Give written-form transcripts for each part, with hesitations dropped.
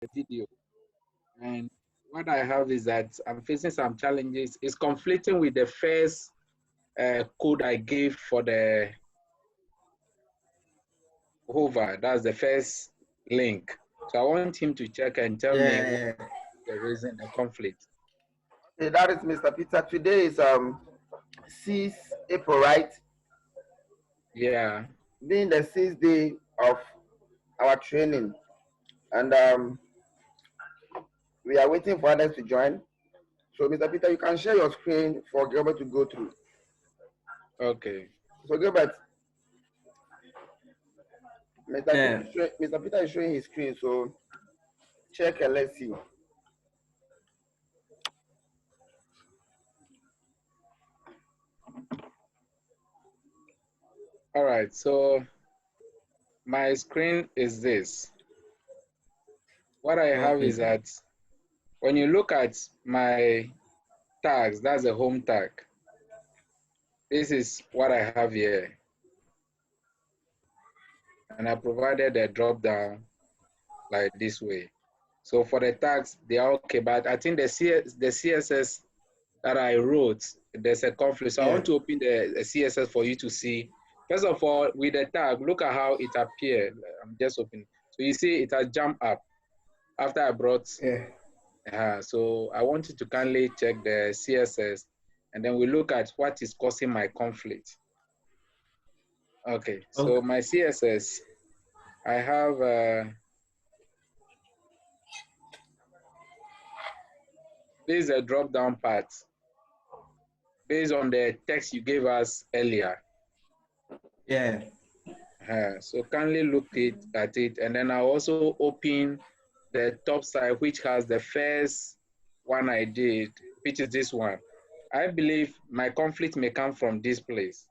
the video. And what I have is that I'm facing some challenges. It's conflicting with the first code I gave for the hover. That's the first link. So I want him to check and tell me what Yeah. the reason, the conflict. Okay, that is Mr. Peter. Today is 6th April, right? Yeah. Being the 6th day of our training, and we are waiting for others to join. So, Mr. Peter, you can share your screen for Gilbert to go through. Okay. So, Gilbert, Yeah. Mr. Peter is showing his screen. So, check and let's see. All right. So my screen is this. What I have is that when you look at my tags, that's a home tag. This is what I have here. And I provided a drop down like this way. So for the tags, they are okay, but I think the CSS that I wrote, there's a conflict. So I want to open the CSS for you to see. First of all, with the tag, look at how it appeared. I'm just opening. So you see it has jumped up after I brought. So I want you to kindly check the CSS, and then we look at what is causing my conflict. Okay, so my CSS, I have this is a drop-down part based on the text you gave us earlier. Yeah. So kindly look at it, and then I'll also open the top side, which has the first one I did, which is this one. I believe my conflict may come from this place,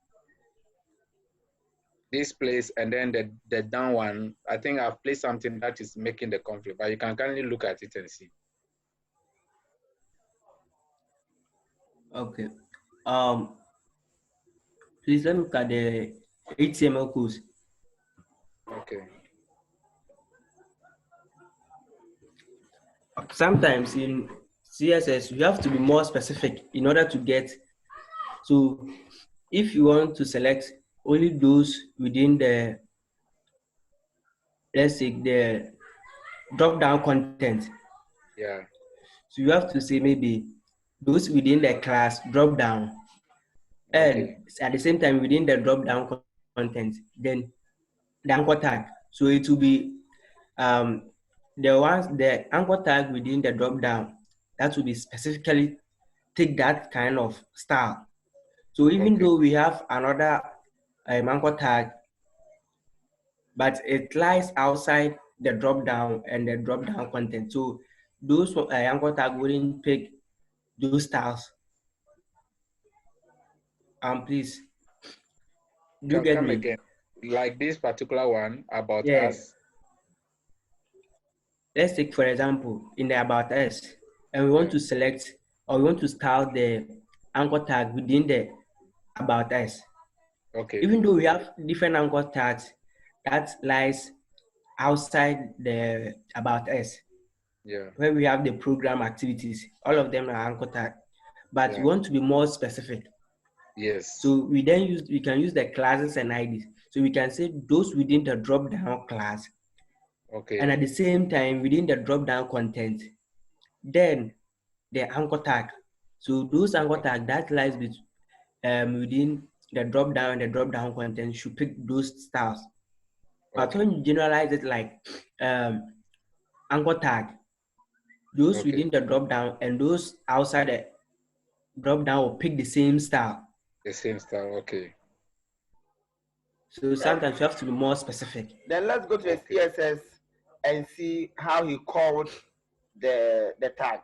and then the down one. I think I've placed something that is making the conflict, but you can kindly look at it and see. Okay. Please let me look at the HTML codes. Okay. Sometimes in CSS, you have to be more specific in order to get. So if you want to select only those within the, let's say, the drop-down content. Yeah. So you have to say maybe those within the class drop-down. And at the same time, within the drop-down content, then the anchor tag. So it will be the anchor tag within the drop-down, that will be specifically take that kind of style. So even though we have another anchor tag, but it lies outside the drop-down and the drop-down content. So those anchor tag wouldn't pick those styles. Please, do you get Come me? again. Like this particular one about us. Let's take, for example, in the about us, and we want to select or we want to style the anchor tag within the about us. Okay. Even though we have different anchor tags that lies outside the about us. Yeah. Where we have the program activities, all of them are anchor tag, but we want to be more specific. Yes. So we can use the classes and IDs. So we can say those within the drop down class. Okay. And at the same time, within the drop down content, then the anchor tag. So those anchor tag that lies within the drop down and the drop down content should pick those styles. But when you generalize it like anchor tag, those within the drop down and those outside the drop down will pick the same style. The same style, okay. So sometimes you have to be more specific. Then let's go to the CSS and see how he called the tag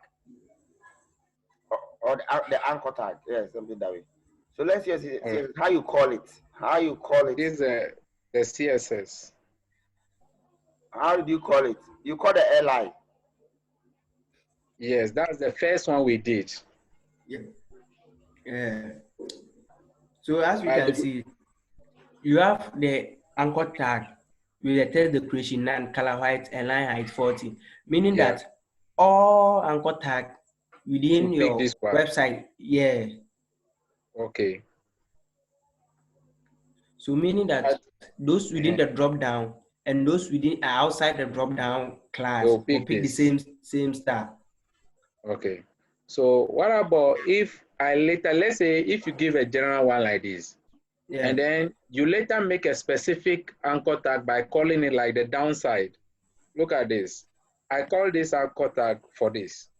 or the anchor tag. Yes, something that way. So let's see how you call it. How you call it? This is the CSS. How did you call it? You call the li. Yes, that's the first one we did. Yeah. So as you can see, you have the anchor tag with the text decoration none, color white, and line height 40, meaning Yeah. that all anchor tag within Should pick your this one. website, yeah. Okay. So meaning that those within the drop down and those within outside the drop down class They'll will pick pick the this. same stuff. Okay. So what about if I later, let's say if you give a general one like this, Yeah. and then you later make a specific anchor tag by calling it like the downside. Look at this. I call this anchor tag for this.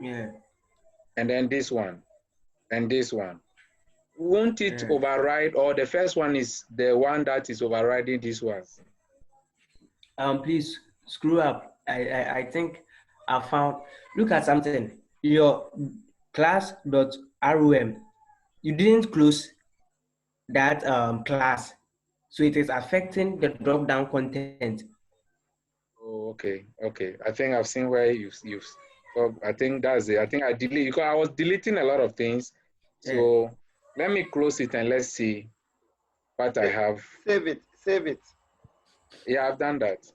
Yeah. And then this one, and this one. Won't it override, or the first one is the one that is overriding this one? Please screw up. I think I found. Look at something. Your class.rom. You didn't close that class, so it is affecting the drop down content. Oh, okay, okay. I think I've seen where you've. Well, I think that's it. I think I delete because I was deleting a lot of things. So let me close it and let's see what I have. Save it. Save it. Yeah, I've done that.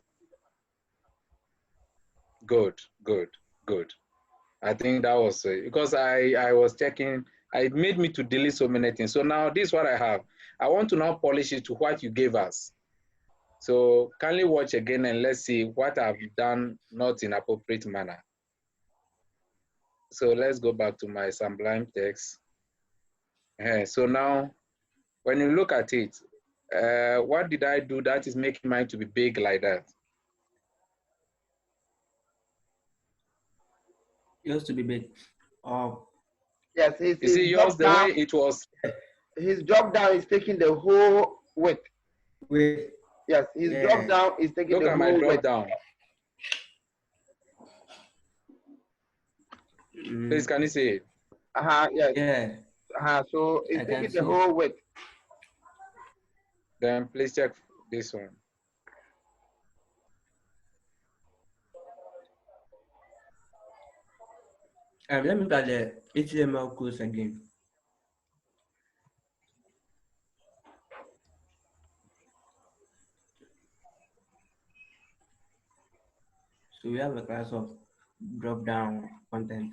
Good, good, good. I think that was because I was checking. It made me to delete so many things. So now this is what I have. I want to now polish it to what you gave us. So kindly watch again and let's see what I've done not in appropriate manner. So let's go back to my Sublime text. So now, when you look at it, what did I do that is making mine to be big like that? Yours to be big. Yes, you see yours the way it was. His drop down is taking the whole width. Yes, his drop down is taking the whole width. Look at my drop down. Please, can you see it? Yes. Yeah. So it's taking the whole width. Then please check this one. Let me look at the HTML codes again. So we have a class of drop-down content.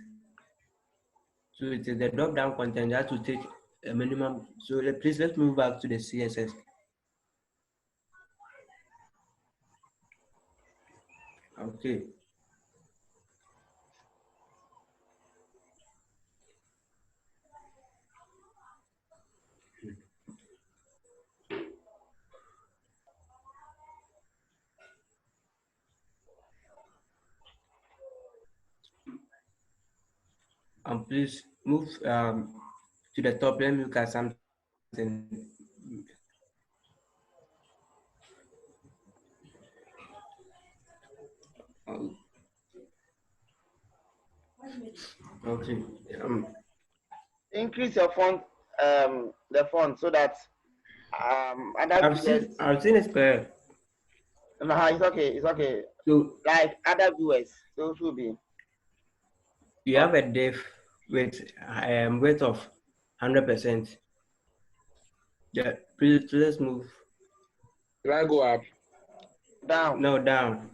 So it is the drop-down content that to take a minimum. So please let's move back to the CSS. Okay. Please move to the top. Let me look at something. Okay. Increase your font, the font, so that I've seen it clear. No, it's okay. It's okay. So like other viewers, those will be. You have a div with width of 100%. Yeah, please let's move. Will I go up? Down. No, down.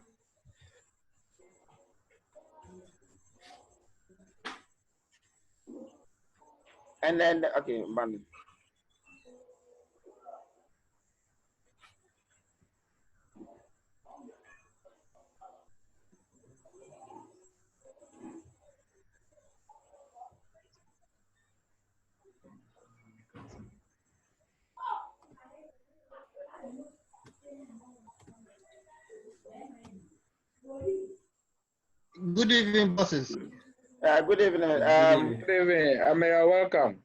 And then okay, man. Good evening, bosses. Good evening. Good evening. You're welcome.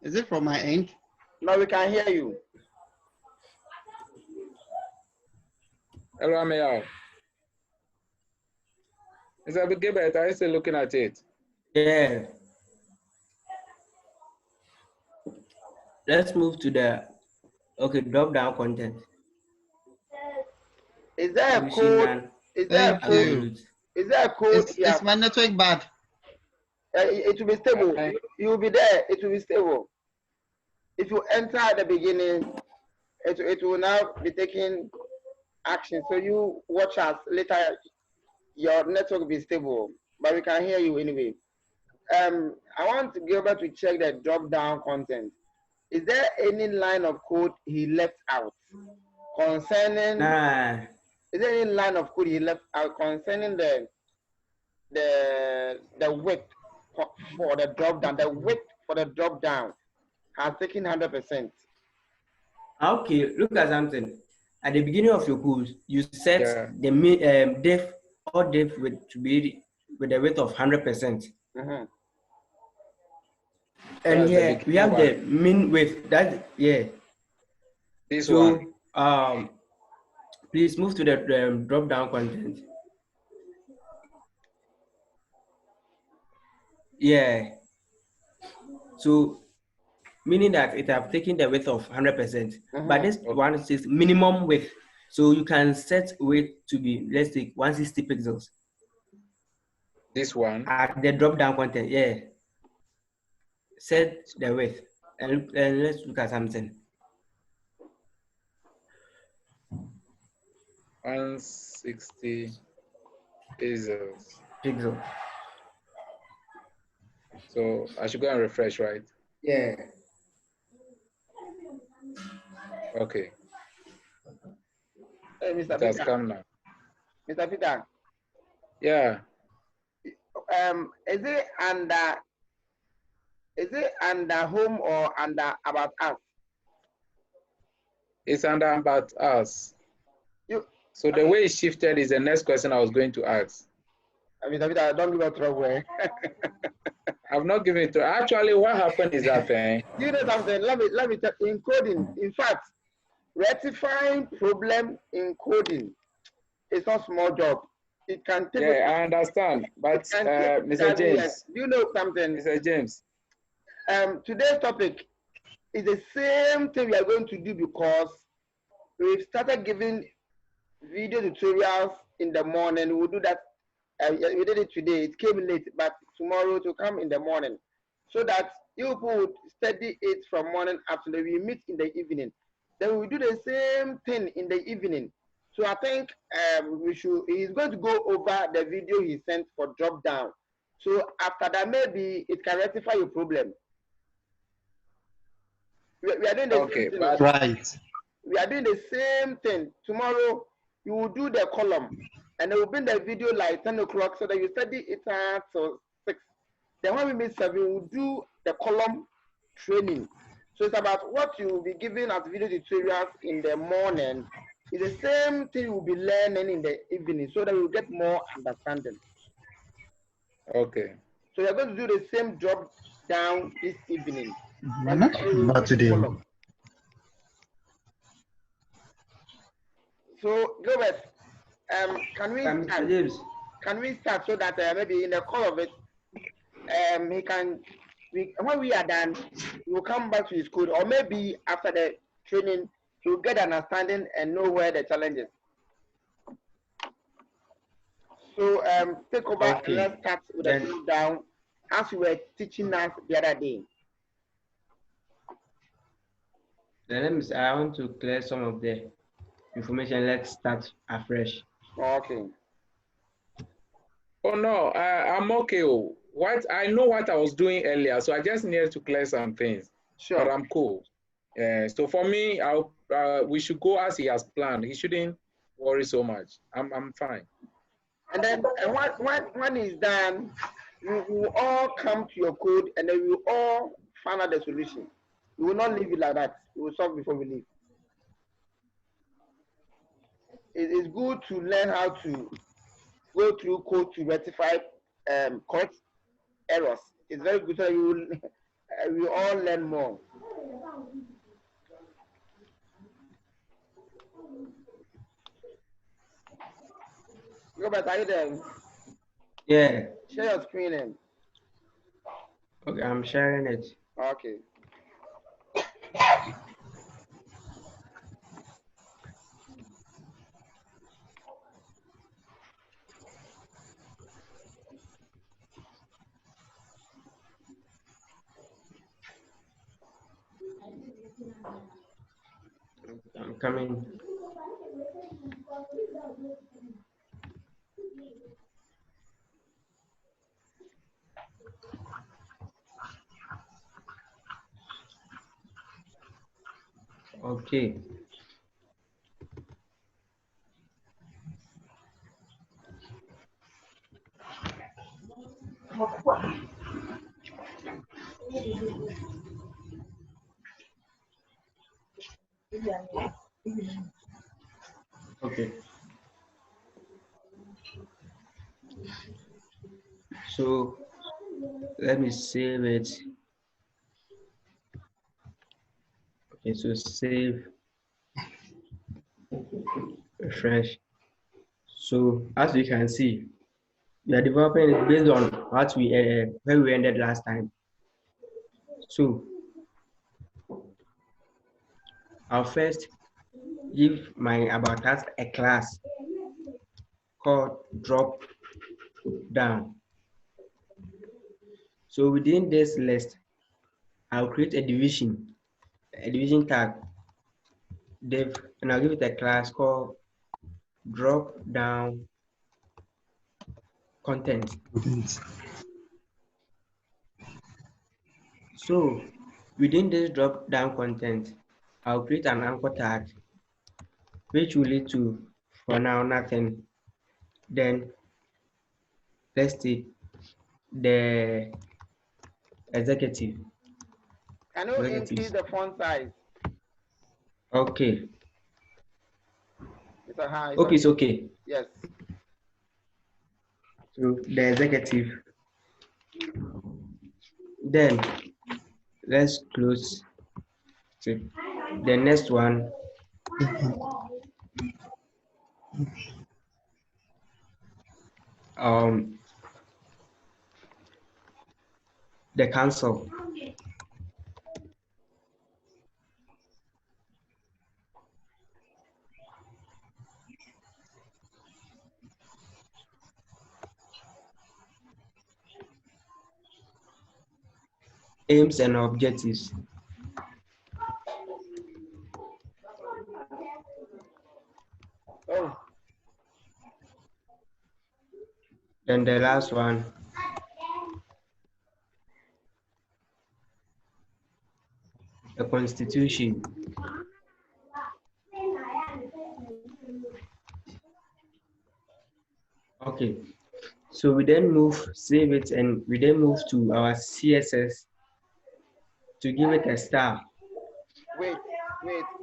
Is it from my end? No, we can hear you. Hello, Amaya. Is that Gilbert? Are you still looking at it? Yeah. Let's move to the drop down content. Is there a code? Is there a code? Is there a code? Is my network bad? It will be stable. You will be there. It will be stable. If you enter at the beginning, it will now be taking action. So you watch us later. Your network will be stable, but we can hear you anyway. I want Gilbert to check the drop-down content. Is there any line of code he left out concerning? Nah. Is there any line of code he left out concerning the width for the drop-down? The width for the drop-down has taken 100%. Okay, look at something. At the beginning of your code, you set the diff or diff to be with a width of 100%. Mm-hmm. And here we have the min width. That This one. Please move to the drop down content. Yeah. So meaning that it have taken the width of 100%, but this one says minimum width. So you can set width to be, let's say, 160 pixels. This one? At the drop down content, yeah. Set the width. And let's look at something. 160 pixels. Pixel. So I should go and refresh, right? Yeah. Okay. Hey, Mr. It has Peter. come now. Mr. Peter. Yeah. Is it under home or under about us? It's under about us. So the way it shifted is the next question I was going to ask. Mr. Peter, don't give us trouble. I've not given it to. Actually, what happened is that you know something? Let me tell you, in coding. In fact, rectifying problem in coding is not small job. It can take. Yeah, I understand. But Mr. James, do you know something? Mr. James. Today's topic is the same thing we are going to do because we've started giving video tutorials in the morning. We'll do that. We did it today. It came late, but tomorrow it will come in the morning, so that you people would study it from morning afternoon. We meet in the evening. Then we do the same thing in the evening. So I think he's going to go over the video he sent for drop down. So after that, maybe it can rectify your problem. We are doing the same thing. Right. We are doing the same thing. Tomorrow, you will do the column, and they will bring the video like 10 o'clock so that you study it until 6. Then when we meet 7, we'll do the column training. So it's about what you will be given as video tutorials in the morning. It's the same thing you will be learning in the evening so that you get more understanding. Okay. So you're going to do the same drop down this evening. Not today. So Gilbert, can we start so that maybe in the call of it, when we are done, we will come back to his code, or maybe after the training, he'll get understanding and know where the challenge is. So take over and let's start with the drill down as you were teaching us the other day. Then I want to clear some of the information. Let's start afresh. Okay. Oh no, I'm okay. What I know what I was doing earlier, so I just needed to clear some things. Sure. But I'm cool. So for me, we should go as he has planned. He shouldn't worry so much. I'm fine. And then when it's done, we will all come to your code, and then we will all find out the solution. We will not leave it like that. We will solve before we leave. It is good to learn how to go through code to rectify correct errors. It's very good that we all learn more. Robert, are you there? Yeah. Share your screen in. Okay, I'm sharing it. Okay. I'm coming. Okay. Okay. So let me save it. Okay, so save, refresh. So as you can see, we are developing it based on what we where we ended last time. So I'll first give my about us a class called drop down. So within this list, I'll create a division tag, div, and I'll give it a class called drop down content. So within this drop down content, I'll create an anchor tag, which will lead to, for now, nothing. Then let's see the executive. Can you increase the font size? Okay. It's a high. Okay, it's okay. Yes. So the executive. Then let's close it. The next one. The council. Aims and objectives. Oh. Then the last one. The constitution. Okay. So we then save it, and we then move to our CSS to give it a star. Wait,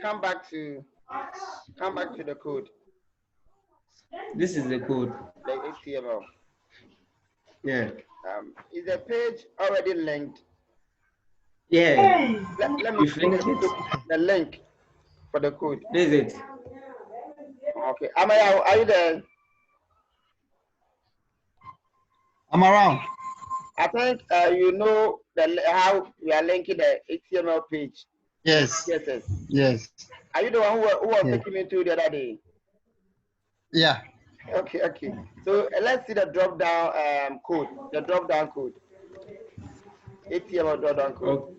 come back to the code. This is the code. The HTML. Yeah. Is the page already linked? Yeah. Let me link it. The link for the code. This is it. Okay. Are you there? I'm around. I think you know how we are linking the HTML page. Yes. Yes. Are you the one who was taking me to the other day? Yeah. Okay. So let's see the drop down code. The drop down code. HTML drop down code. Okay.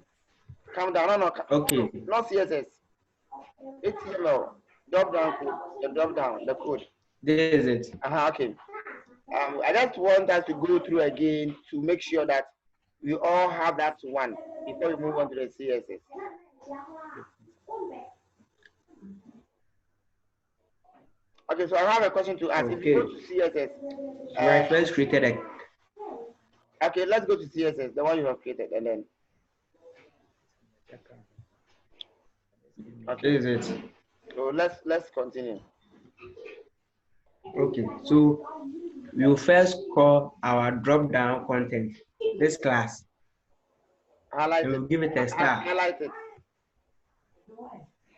Come down. No. Okay. Not CSS. HTML drop down code. The drop down the code. This is it. Okay. I just want us to go through again to make sure that we all have that one before we move on to the CSS. Okay, so I have a question to ask. Okay. If you go to CSS, I first created a. Okay, let's go to CSS, the one you have created, and then. Okay. This is it. So let's continue. Okay, so we will first call our drop down content this class. Highlight it. We'll give it a star. Highlight it.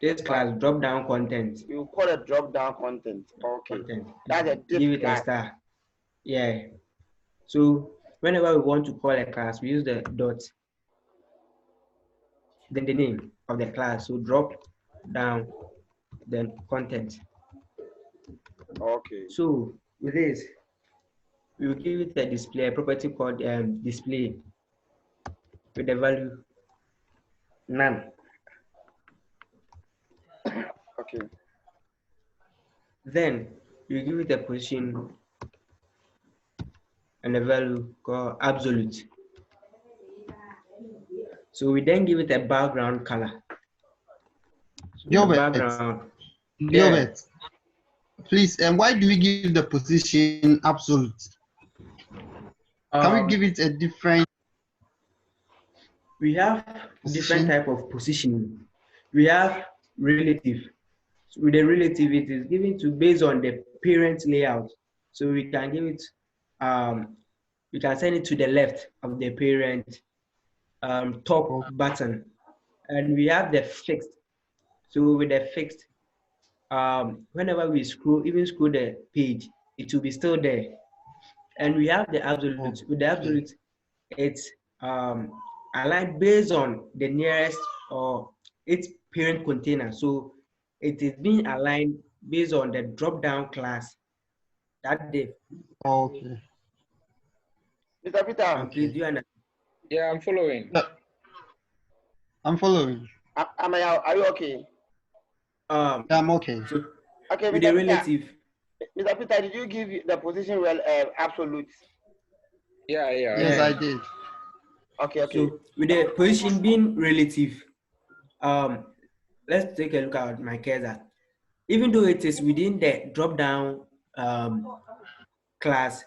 This class drop down content. You call it drop down content. Okay. Content. That's a div give it class. a star. Yeah. So whenever we want to call a class, we use the dot. Then the name of the class. So drop down, then content. Okay. So with this, we will give it a display, a property called display with the value none. Okay. Then you give it a position and a value called absolute. So we then give it a background color. So Gilbert, background. Gilbert, please, and why do we give the position absolute? Can we give it a different? We have different type of positioning. We have relative. So with the relative, it is given to based on the parent layout. So we can give it, we can send it to the left of the parent top button, and we have the fixed. So with the fixed, whenever we scroll, even scroll the page, it will be still there. And we have the absolute. With the absolute, it's aligned based on the nearest or its parent container. So it is being aligned based on the drop-down class that they. Okay. Mr. Peter. Please, do you understand? Yeah, I'm following. I'm following. Are you okay? I'm okay. So okay, with the relative. Mr. Peter, did you give the position well absolute? Yeah. Yes, I did. Okay. So with the position being relative, let's take a look at my cursor. Even though it is within the drop-down class,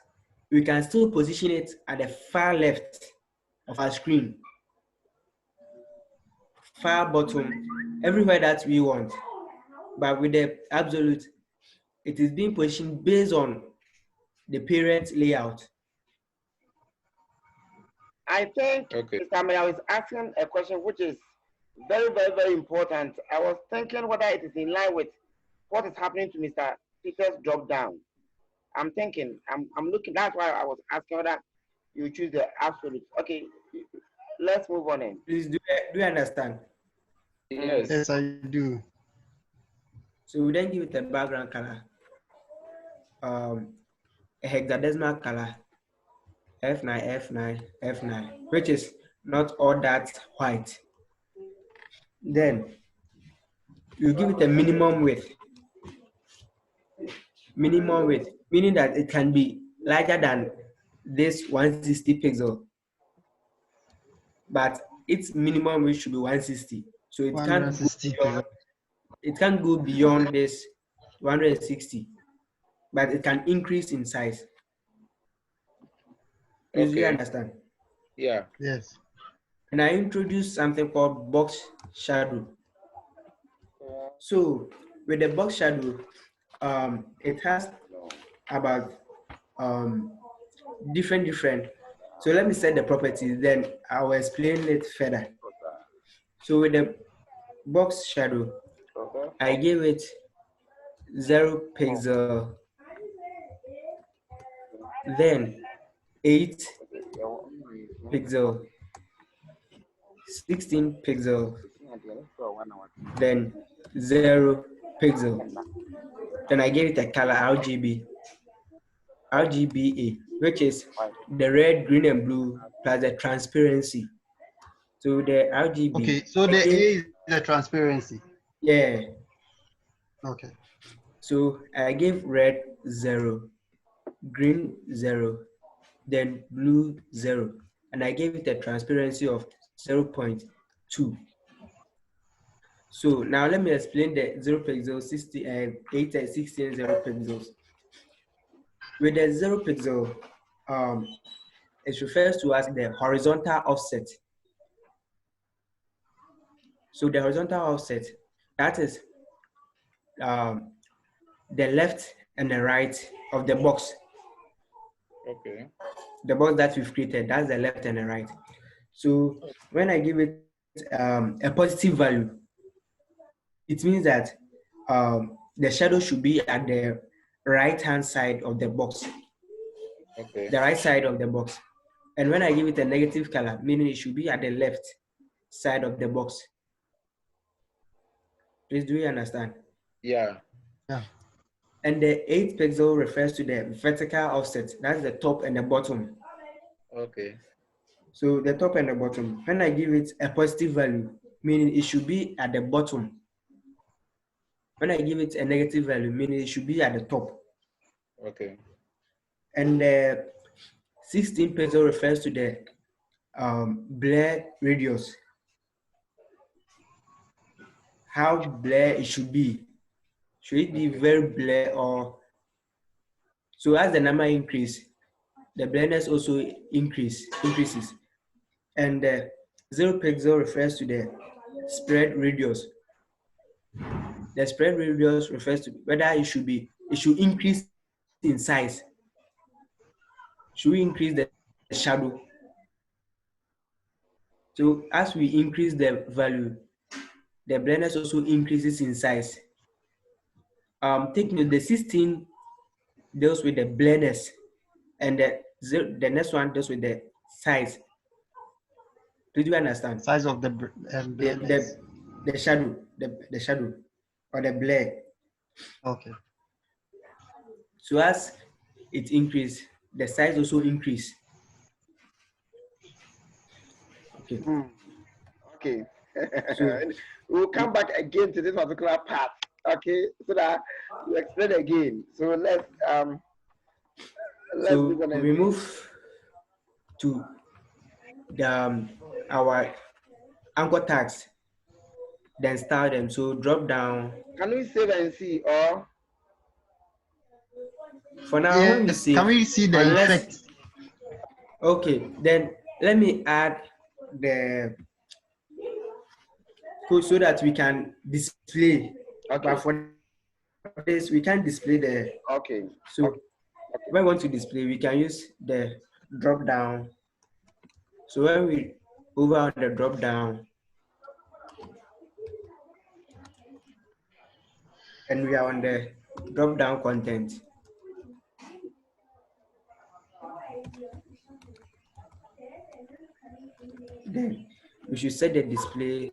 we can still position it at the far left of our screen, far bottom, everywhere that we want. But with the absolute, it is being positioned based on the parent layout. I think Mr. Amaya is asking a question which is very, very, very important. I was thinking whether it is in line with what is happening to Mr. Peter's drop down. I'm thinking, I'm looking, that's why I was asking whether you choose the absolute. Okay, let's move on in. Please, do you understand? Yes. Yes, I do. So we then give it a background color, a hexadecimal color, F9, which is not all that white. Then you give it a minimum width, meaning that it can be larger than this 160 pixel, but its minimum width should be 160. So it can't go beyond this 160, but it can increase in size. Please, do you understand? Yeah. Yes. And I introduced something called box shadow. So with the box shadow, it has about different. So let me set the properties, then I will explain it further. So with the box shadow, I gave it 0 pixel, then 8 pixel, 16 pixel, then 0 pixel. Then I gave it a color RGBA, which is the red, green, and blue plus the transparency. So the RGB. Okay, so the A is the transparency. Yeah. Okay. So I gave red 0, green 0, then blue 0, and I gave it a transparency of 0.2. So now let me explain the 0 pixel, 60 and 8 and 16 0 pixels. With the 0 pixel, it refers to as the horizontal offset. So the horizontal offset, that is the left and the right of the box. Okay. The box that we've created, that's the left and the right. So when I give it a positive value, it means that the shadow should be at the right-hand side of the box. Okay. The right side of the box. And when I give it a negative color, meaning it should be at the left side of the box. Please, do you understand? Yeah. And the 8 pixel refers to the vertical offset. That's the top and the bottom. Okay. So the top and the bottom. When I give it a positive value, meaning it should be at the bottom. When I give it a negative value, meaning it should be at the top. Okay. And the 16 pixel refers to the blur radius. How blur it should be. Should it be very blur or so? As the number increase, the blurriness also increases. And the 0 pixel refers to the spread radius. The spread radius refers to whether it should increase in size. Should we increase the shadow? So as we increase the value, the blurriness also increases in size. Take note, the 16 deals with the blurriness, and the next one deals with the size. Did you understand? Size of the The shadow, the shadow, or the blur. Okay. So as it increase, the size also increase. Okay. Okay. So We'll come back again to this particular part. Okay, so that we explain again. So let's so we move to the our anchor tags, then start them. So drop down. Can we save and see, or for now when we save, can we see the effect? Okay, then let me add the code so that we can display. okay. But for this we can't display the Okay. so Okay. when we want to display, we can use the drop down. So when we over on the drop down and we are on the drop down content, then we should set the display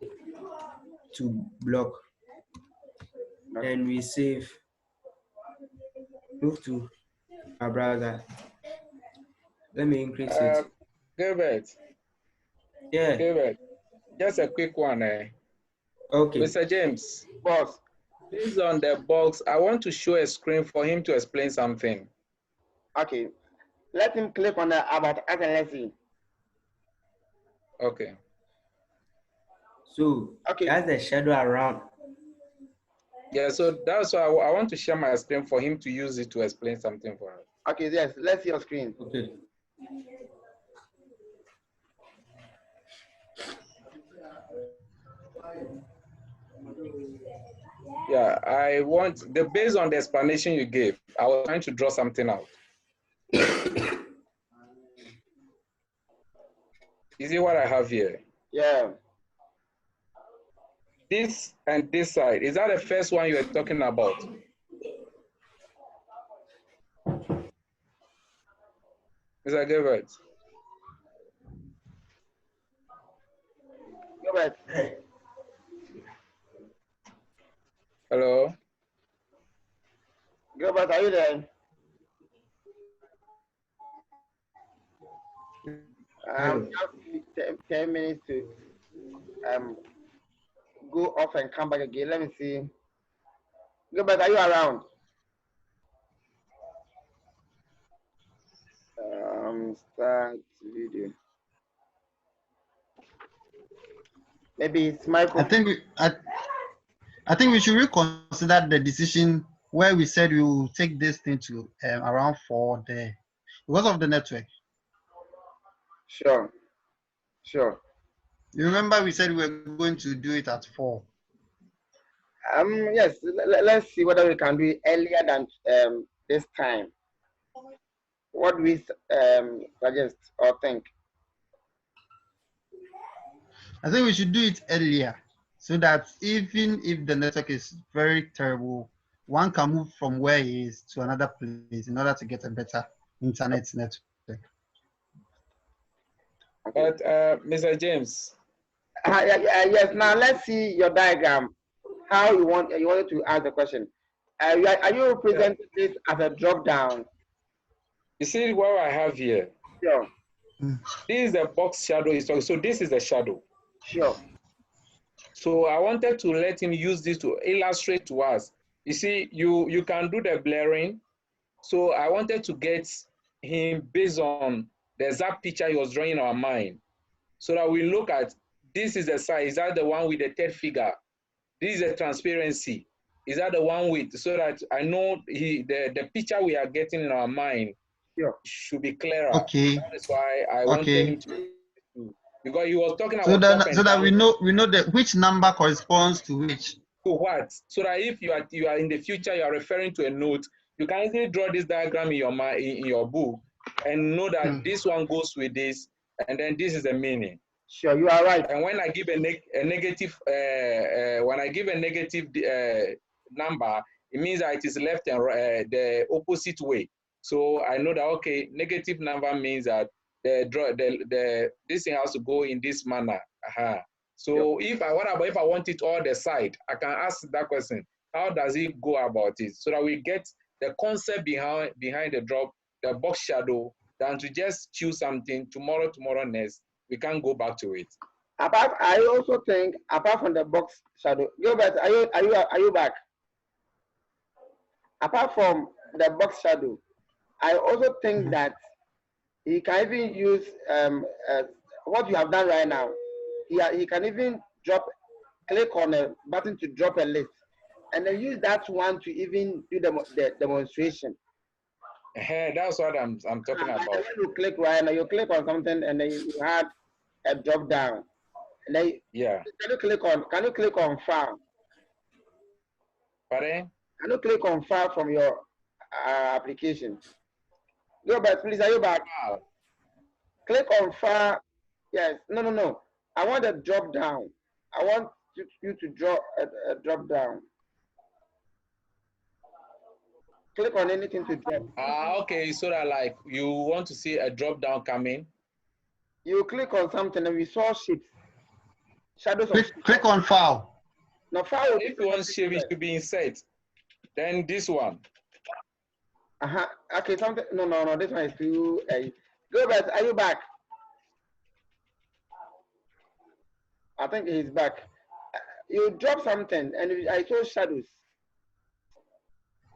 to block. Then we save, move to our browser. Let me increase it. Gilbert. Yeah. Gilbert, just a quick one. Okay. Mr. James. Boss. Based on the box, I want to show a screen for him to explain something. Okay. Let him click on the about us and let's see. Okay. So that's the shadow around. Yeah, so that's why I want to share my screen for him to use it to explain something for us. Okay, yes, let's see your screen. Okay. Yeah, I want based on the explanation you gave, I was trying to draw something out. You see what I have here? Yeah. This and this side, is that the first one you were talking about? Mr. Gilbert. Gilbert. Hello? Gilbert, are you there? Just 10 minutes to go off and come back again. Let me see. Gilbert, are you around? Start video. Maybe it's Michael. I think we should reconsider the decision where we said we will take this thing to around 4 there because of the network. Sure. You remember we said we were going to do it at 4. Yes. Let's see whether we can do it earlier than this time. What do we suggest or think? I think we should do it earlier so that even if the network is very terrible, one can move from where he is to another place in order to get a better internet network. But Mr. James. Yes. Now let's see your diagram. How you wanted to ask the question. Are you presenting this as a drop down? You see what I have here? Sure. This is the box shadow. So this is the shadow. Sure. So I wanted to let him use this to illustrate to us. You see, you can do the blurring. So I wanted to get him based on the exact picture he was drawing in our mind, so that we look at, this is the size, is that the one with the third figure? This is the transparency. Is that the one with, so that I know the picture we are getting in our mind should be clearer. Okay. That is why I Okay. wanted him to, because he was talking So about that, so that we know that which number corresponds to which. To what? So that if you are in the future, you are referring to a note, you can easily draw this diagram in your mind, in your book, and know that this one goes with this, and then this is the meaning. Sure, you are right. And when I give a negative, when I give a negative number, it means that it is left and the opposite way. So I know that, okay, negative number means that this thing has to go in this manner. So if I want it all the side, I can ask that question. How does it go about it? So that we get the concept behind the box shadow, than to just choose something tomorrow next. We can't go back to it. I also think, apart from the box shadow, Gilbert, are you back? Apart from the box shadow, I also think that he can even use what you have done right now. He can even click on a button to drop a list, and then use that one to even do the demonstration. That's what I'm talking about. When you click right now, you click on something, and then you had a drop down. And then Can you click on file? Pardon? Can you click on file from your application? Gilbert, please, are you back? Wow. Click on file. Yes. No. I want a drop down. I want you to draw a drop down. Click on anything to drop. Okay. So that, like, you want to see a drop down coming. You click on something and we saw shapes. Shadows. Click on file. No, file. If you want shape, it should be insert. Then this one. Okay, something. No. This one is too. Gilbert, are you back? I think he's back. You drop something and I saw shadows.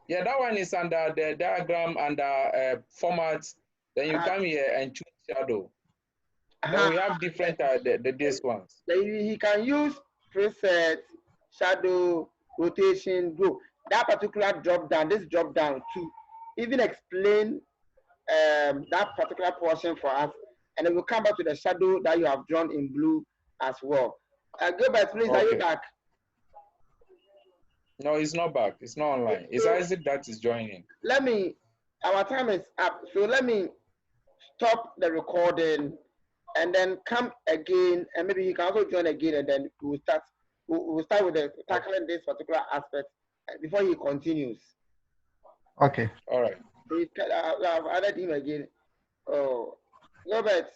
Yeah, that one is under the diagram, under format. Then you come here and choose shadow. Then we have different these ones. He can use preset, shadow, rotation, go. That particular drop down, this drop down to even explain that particular portion for us, and then we'll come back to the shadow that you have drawn in blue as well. Gilbert, please, are you back? No, it's not back. It's not online. It's Isaac that is joining. Our time is up, so let me stop the recording and then come again, and maybe you can also join again, and then we'll start with tackling this particular aspect before he continues. Okay. All right. I've added him again. Oh, Robert,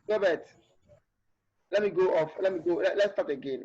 let me go off. Let's start again.